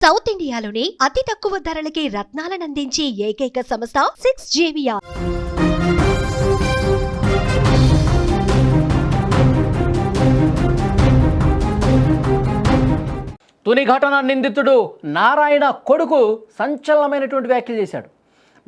South ఇండియాలోని అతి తక్కువ ధరలకి రత్నాలనందించే ఏకైక సంస్థ 6JVR. తుని ఘటన నిందితుడు నారాయణ కొడుకు సంచలనమైనటువంటి వ్యాఖ్యలు చేశాడు.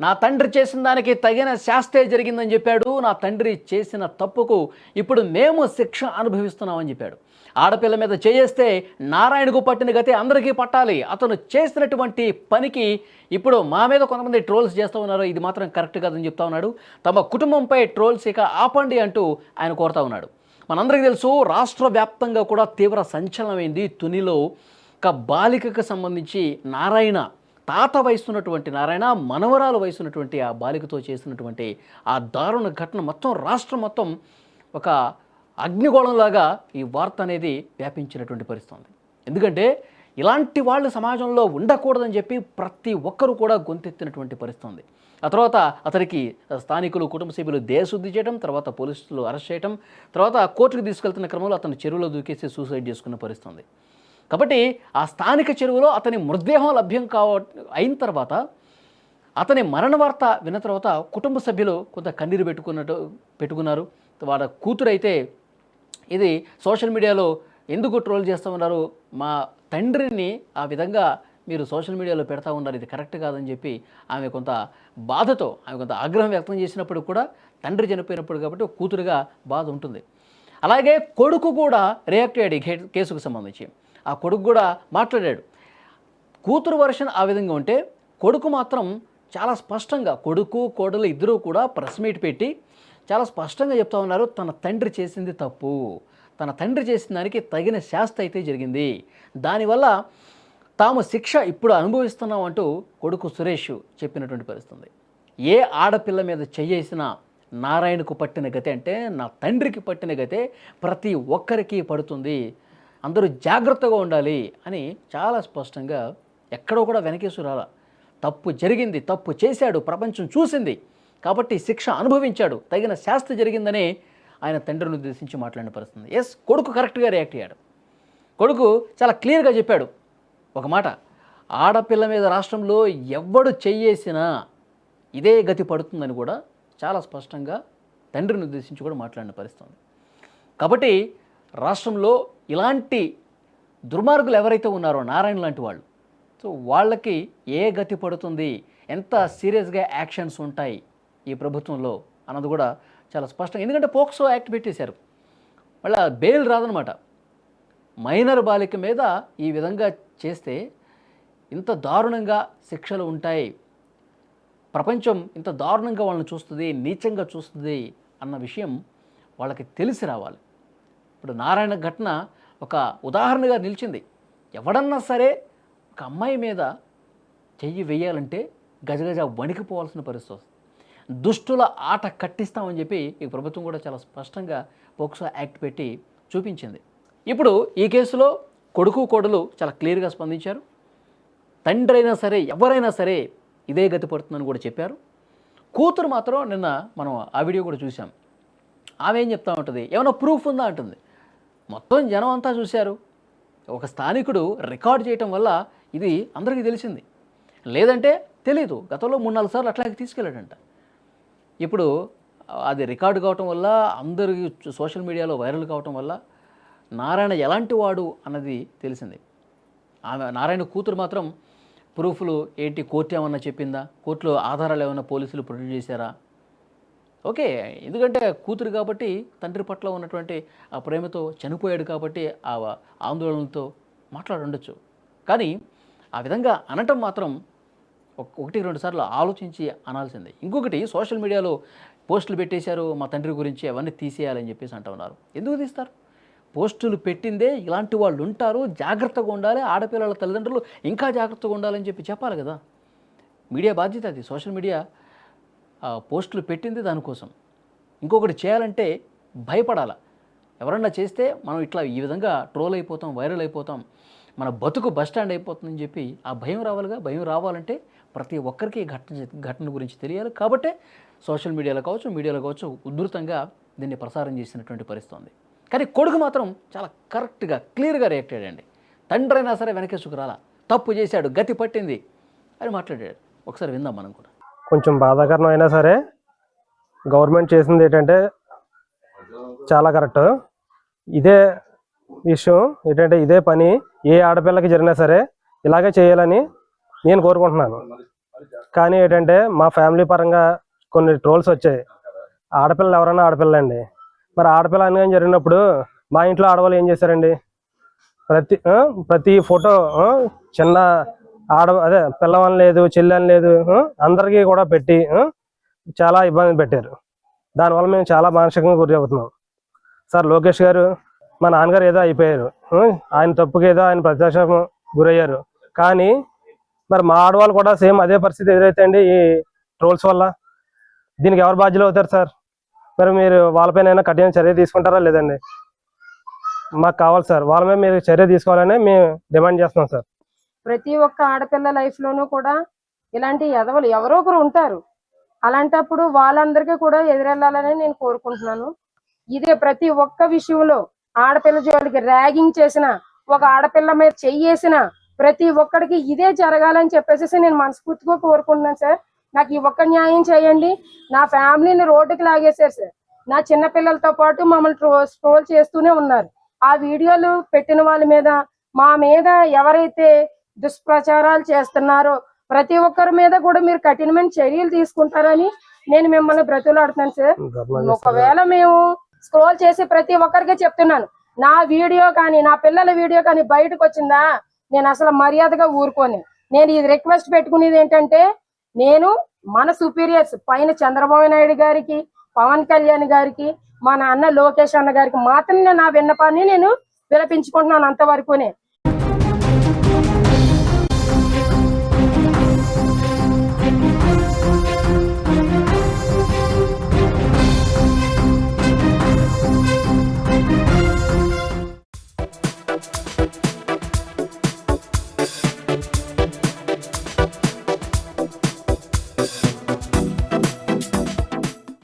నా తండ్రి చేసిన దానికి తగిన శాస్తే జరిగిందని చెప్పాడు. నా తండ్రి చేసిన తప్పుకు ఇప్పుడు మేము శిక్ష అనుభవిస్తున్నామని చెప్పాడు. ఆడపిల్ల మీద చేయేస్తే నారాయణకు పట్టిన గతి అందరికీ పట్టాలి. అతను చేసినటువంటి పనికి ఇప్పుడు మా మీద కొంతమంది ట్రోల్స్ చేస్తూ ఉన్నారు. ఇది మాత్రం కరెక్ట్ కాదని చెప్తా ఉన్నాడు. తమ కుటుంబంపై ట్రోల్స్ ఇక ఆపండి అంటూ ఆయన కోరుతా ఉన్నాడు. మనందరికీ తెలుసు, రాష్ట్ర వ్యాప్తంగా కూడా తీవ్ర సంచలనమైంది. తునిలో ఒక బాలికకు సంబంధించి నారాయణ తాత వయసున్నటువంటి నారాయణ మనవరాలు వయసున్నటువంటి ఆ బాలికతో చేసినటువంటి ఆ దారుణ ఘటన మొత్తం రాష్ట్రం మొత్తం ఒక అగ్నిగోళంలాగా ఈ వార్త అనేది వ్యాపించినటువంటి పరిస్థితి. ఎందుకంటే ఇలాంటి వాళ్ళు సమాజంలో ఉండకూడదని చెప్పి ప్రతి ఒక్కరూ కూడా గొంతెత్తినటువంటి పరిస్థితి. ఆ తర్వాత అతనికి స్థానికులు, కుటుంబ సభ్యులు దేశశుద్ధి చేయడం, తర్వాత పోలీసులు అరెస్ట్ చేయడం, తర్వాత కోర్టుకు తీసుకెళ్తున్న క్రమంలో అతను చెరువులో దూకేసి సూసైడ్ చేసుకున్న పరిస్థితి. కాబట్టి ఆ స్థానిక చెరువులో అతని మృతదేహం లభ్యం అయిన తర్వాత అతని మరణ వార్త విన్న తర్వాత కుటుంబ సభ్యులు కొంత కన్నీరు పెట్టుకున్నారు. వాళ్ళ కూతురైతే ఇది సోషల్ మీడియాలో ఎందుకు ట్రోల్ చేస్తూ ఉన్నారు, మా తండ్రిని ఆ విధంగా మీరు సోషల్ మీడియాలో పెడతా ఉన్నారు, ఇది కరెక్ట్ కాదని చెప్పి ఆమె కొంత బాధతో, ఆమె కొంత ఆగ్రహం వ్యక్తం చేసినప్పుడు కూడా తండ్రి చనిపోయినప్పుడు కాబట్టి కూతురుగా బాధ ఉంటుంది. అలాగే కొడుకు కూడా రియాక్ట్ అయ్యాడు ఈ కేసుకు సంబంధించి. ఆ కొడుకు కూడా మాట్లాడాడు. కూతురు వర్షన్ ఆ విధంగా ఉంటే కొడుకు మాత్రం చాలా స్పష్టంగా, కొడుకు కోడలు ఇద్దరూ కూడా ప్రెస్ మీట్ పెట్టి చాలా స్పష్టంగా చెప్తా ఉన్నారు, తన తండ్రి చేసింది తప్పు, తన తండ్రి చేసిన దానికి తగిన శాస్తి అయితే జరిగింది, దానివల్ల తాము శిక్ష ఇప్పుడు అనుభవిస్తున్నాం అంటూ కొడుకు సురేష్ చెప్పినటువంటి పరిస్థితి. ఏ ఆడపిల్ల మీద చేయేసిన నారాయణకు పట్టిన గతి అంటే నా తండ్రికి పట్టిన గతే ప్రతి ఒక్కరికి పడుతుంది, అందరూ జాగ్రత్తగా ఉండాలి అని చాలా స్పష్టంగా ఎక్కడో కూడా వెనకేసు రాలా. తప్పు జరిగింది, తప్పు చేశాడు, ప్రపంచం చూసింది కాబట్టి శిక్ష అనుభవించాడు, తగిన శాస్తి జరిగిందని ఆయన తండ్రిని ఉద్దేశించి మాట్లాడిన పరిస్థితి. ఎస్, కొడుకు కరెక్ట్గా రియాక్ట్ అయ్యాడు. కొడుకు చాలా క్లియర్గా చెప్పాడు ఒక మాట, ఆడపిల్ల మీద రాష్ట్రంలో ఎవ్వడు చెయ్యేసినా ఇదే గతి పడుతుందని కూడా చాలా స్పష్టంగా తండ్రిని ఉద్దేశించి కూడా మాట్లాడిన పరిస్థితి. కాబట్టి రాష్ట్రంలో ఇలాంటి దుర్మార్గులు ఎవరైతే ఉన్నారో నారాయణ లాంటి వాళ్ళు, సో వాళ్ళకి ఏ గతి పడుతుంది, ఎంత సీరియస్గా యాక్షన్స్ ఉంటాయి ఈ ప్రభుత్వంలో అన్నది కూడా చాలా స్పష్టంగా. ఎందుకంటే పోక్సో యాక్ట్ పెట్టేశారు, మళ్ళీ బెయిల్ రాదనమాట. మైనర్ బాలిక మీద ఈ విధంగా చేస్తే ఇంత దారుణంగా శిక్షలు ఉంటాయి, ప్రపంచం ఇంత దారుణంగా వాళ్ళని చూస్తుంది, నీచంగా చూస్తుంది అన్న విషయం వాళ్ళకి తెలిసి రావాలి. ఇప్పుడు నారాయణ ఘటన ఒక ఉదాహరణగా నిలిచింది. ఎవడన్నా సరే ఒక అమ్మాయి మీద చెయ్యి వేయాలంటే గజగజ వణికిపోవాల్సిన పరిస్థితి వస్తుంది. దుష్టుల ఆట కట్టిస్తామని చెప్పి ఈ ప్రభుత్వం కూడా చాలా స్పష్టంగా పోక్సో యాక్ట్ పెట్టి చూపించింది. ఇప్పుడు ఈ కేసులో కొడుకు కోడలు చాలా క్లియర్గా స్పందించారు. తండ్రి అయినా సరే ఎవరైనా సరే ఇదే గతి పడుతుందని కూడా చెప్పారు. కూతురు మాత్రం నిన్న మనం ఆ వీడియో కూడా చూసాం. ఆమె ఏం చెప్తా ఉంటుంది, ఏమైనా ప్రూఫ్ ఉందా అంటుంది. మొత్తం జనం అంతా చూశారు, ఒక స్థానికుడు రికార్డ్ చేయటం వల్ల ఇది అందరికీ తెలిసింది, లేదంటే తెలీదు. గతంలో 3-4 సార్లు అట్లాగే తీసుకెళ్ళాడంట. ఇప్పుడు అది రికార్డు కావటం వల్ల, అందరికీ సోషల్ మీడియాలో వైరల్ కావటం వల్ల నారాయణ ఎలాంటి వాడు అన్నది తెలిసింది. ఆమె నారాయణ కూతురు మాత్రం ప్రూఫ్లు ఏంటి, కోర్టు ఏమన్నా చెప్పిందా, కోర్టులో ఆధారాలు ఏమన్నా పోలీసులు ప్రొడ్యూస్ చేశారా, ఓకే, ఎందుకంటే కూతురు కాబట్టి తండ్రి పట్ల ఉన్నటువంటి ఆ ప్రేమతో చనిపోయాడు కాబట్టి ఆ ఆందోళనతో మాట్లాడుండొచ్చు. కానీ ఆ విధంగా అనటం మాత్రం 1-2 సార్లు ఆలోచించి అనాల్సిందే. ఇంకొకటి, సోషల్ మీడియాలో పోస్టులు పెట్టేశారు మా తండ్రి గురించి, అవన్నీ తీసేయాలని చెప్పేసి అంటూ ఉన్నారు. ఎందుకు తీస్తారు? పోస్టులు పెట్టిందే ఇలాంటి వాళ్ళు ఉంటారు, జాగ్రత్తగా ఉండాలి, ఆడపిల్లల తల్లిదండ్రులు ఇంకా జాగ్రత్తగా ఉండాలని చెప్పాలి కదా. మీడియా బాధ్యత అది. సోషల్ మీడియా పోస్టులు పెట్టింది దానికోసం. ఇంకొకటి చేయాలంటే భయపడాలి. ఎవరన్నా చేస్తే మనం ఇట్లా ఈ విధంగా ట్రోల్ అయిపోతాం, వైరల్ అయిపోతాం, మన బతుకు బస్టాండ్ అయిపోతుందని చెప్పి ఆ భయం రావాలిగా. భయం రావాలంటే ప్రతి ఒక్కరికి ఘటన గురించి తెలియాలి. కాబట్టే సోషల్ మీడియాలో కావచ్చు ఉధృతంగా దీన్ని ప్రసారం చేసినటువంటి పరిస్థితి ఉంది. కానీ కొడుకు మాత్రం చాలా కరెక్ట్గా క్లియర్గా రియాక్ట్ అయ్యాడండి. తండ్రి అయినా సరే వెనకేసుకు రాలా, తప్పు చేశాడు, గతి పట్టింది అని మాట్లాడాడు. ఒకసారి విందాం మనం కూడా. కొంచెం బాధాకరం అయినా సరే గవర్నమెంట్ చేసింది ఏంటంటే చాలా కరెక్ట్. ఇదే విషయం ఏంటంటే ఇదే పని ఏ ఆడపిల్లకి జరిగినా సరే ఇలాగే చేయాలని నేను కోరుకుంటున్నాను. కానీ ఏంటంటే మా ఫ్యామిలీ పరంగా కొన్ని ట్రోల్స్ వచ్చాయి. ఆడపిల్లలు ఎవరైనా ఆడపిల్లండి, మరి ఆడపిల్ల అన్యాయం జరిగినప్పుడు మా ఇంట్లో ఆడవాళ్ళు ఏం చేశారండి? ప్రతి ఫోటో చిన్న అదే పిల్లవని లేదు, చెల్లెని లేదు, అందరికీ కూడా పెట్టి చాలా ఇబ్బంది పెట్టారు. దానివల్ల మేము చాలా మానసికంగా గురి అవుతున్నాం. సార్ లోకేష్ గారు మా నాన్నగారు ఏదో అయిపోయారు, ఆయన తప్పుకి ఏదో ఆయన ప్రత్యక్షం గురయ్యారు. కానీ మరి మా ఆడవాళ్ళు కూడా సేమ్ అదే పరిస్థితి ఎదురైతే అండి ఈ ట్రోల్స్ వల్ల దీనికి ఎవరు బాధ్యులు అవుతారు సార్? మరి మీరు వాళ్ళపైన కఠిన చర్య తీసుకుంటారా లేదండి? మాకు కావాలి సార్, వాళ్ళ మీద మీరు చర్య తీసుకోవాలని మేము డిమాండ్ చేస్తున్నాం సార్. ప్రతి ఒక్క ఆడపిల్ల లైఫ్ లోనూ కూడా ఇలాంటి ఎదవలు ఎవరో ఒకరు ఉంటారు. అలాంటప్పుడు వాళ్ళందరికీ కూడా ఎదురెళ్లాలని నేను కోరుకుంటున్నాను. ఇదే ప్రతి ఒక్క విషయంలో ఆడపిల్ల జోలికి ర్యాగింగ్ చేసిన, ఒక ఆడపిల్ల మీద చెయ్యేసిన ప్రతి ఒక్కడికి ఇదే జరగాలని చెప్పేసి నేను మనస్ఫూర్తిగా కోరుకుంటున్నాను సార్. నాకు ఈ ఒక్క న్యాయం చేయండి. నా ఫ్యామిలీని రోడ్డుకి లాగేశారు సార్. నా చిన్న పిల్లలతో పాటు మమ్మల్ని ట్రోల్ చేస్తూనే ఉన్నారు. ఆ వీడియోలు పెట్టిన వాళ్ళ మీద, మా మీద ఎవరైతే దుష్ప్రచారాలు చేస్తున్నారో ప్రతి ఒక్కరి మీద కూడా మీరు కఠినమైన చర్యలు తీసుకుంటారని నేను మిమ్మల్ని బ్రతులాడుతున్నాను సార్. ఒకవేళ మేము స్క్రోల్ చేసి ప్రతి ఒక్కరికి చెప్తున్నాను, నా వీడియో కానీ నా పిల్లల వీడియో కానీ బయటకు వచ్చిందా నేను అసలు మర్యాదగా ఊరుకోని. నేను ఇది రిక్వెస్ట్ పెట్టుకునేది ఏంటంటే, నేను మన సుపీరియర్స్ పైన చంద్రబాబు నాయుడు గారికి, పవన్ కళ్యాణ్ గారికి, మా నాన్న లోకేష్ అన్న గారికి మాత్రమే నా విన్నపాన్ని నేను విలపించుకుంటున్నాను. అంతవరకునే